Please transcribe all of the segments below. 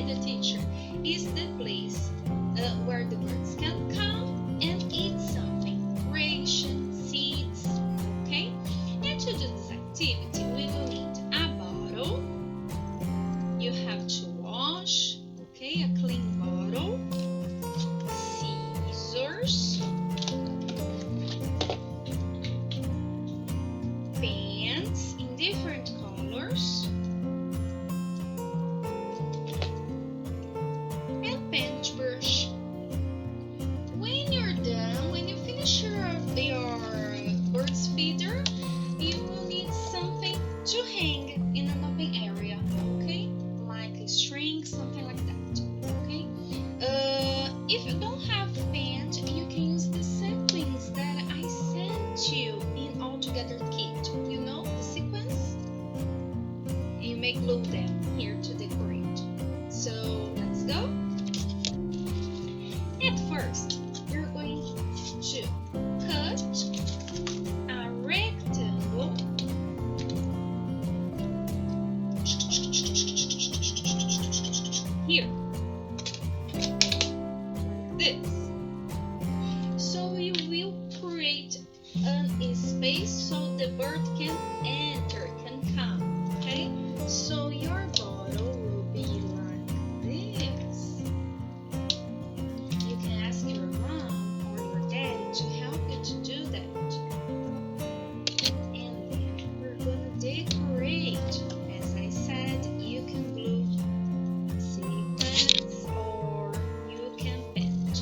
feed the teacher is the place where the birds can come and eat something, ration, seeds, okay? And to do this activity, we will need a bottle. You have to wash, okay, a clean bottle, scissors, pens in different colors, and paintbrush. When you're done, when you finish your bird's feeder, you will need something to hang in an open area, okay? Like a string, something like that, okay? If you don't have paint, you can use the sequins that I sent you in All Together kit. You know the sequins? You may glue them here to decorate. So let's go. At first, you're going to cut a rectangle here, like this. So you will create a space so the bird can enter, can come, okay? So your bottle will be like this. You can ask your mom or your daddy to help you to do that. And then we're gonna decorate. As I said, you can glue sequins or you can paint.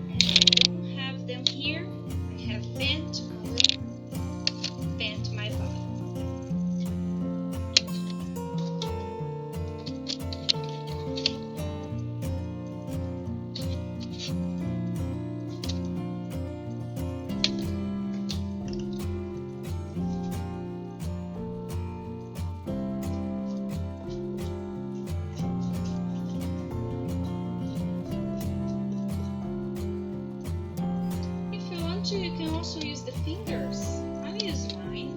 And I don't have them here. I have paint. I will paint my bottle. If you want to, you can also use the fingers. I'll use mine.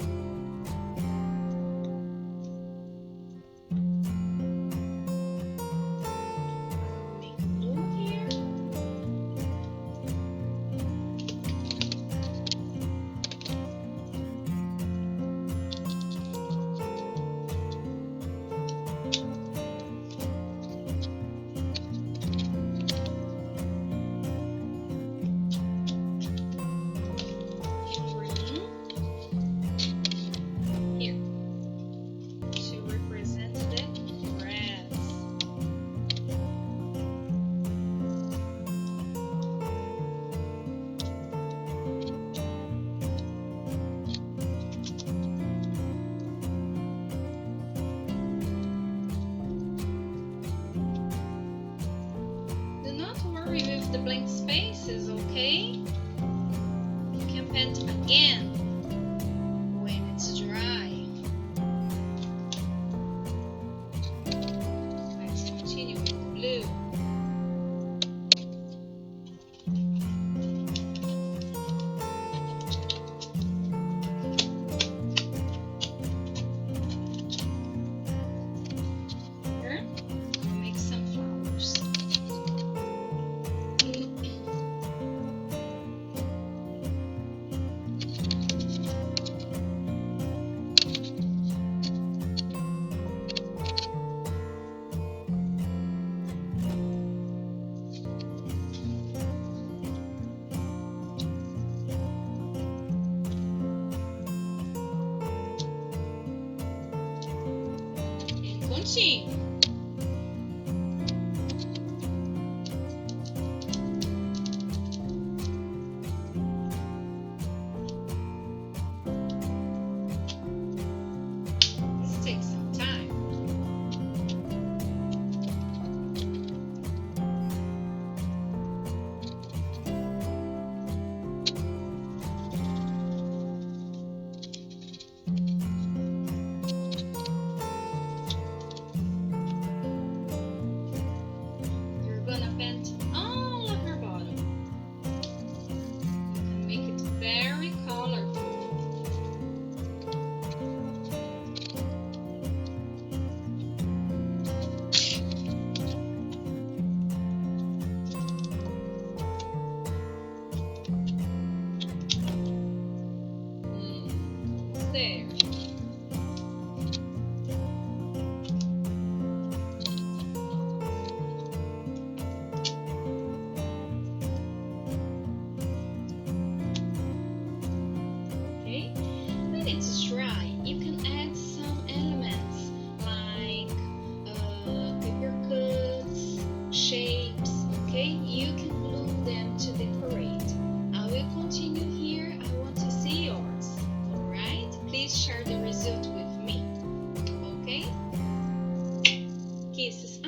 I'll make a glue here. Green here to represent the grass. Do not worry with the blank spaces, okay? You can paint again when it's dry. Let's continue with the blue. Here, I'll make some flowers. And continue. This takes some time. there. Okay, when it's dry, you can add some elements like paper cuts, shapes. Okay, you can glue them to decorate. I will continue here. I want to see yours. Alright, please share the result with me. Okay, kisses.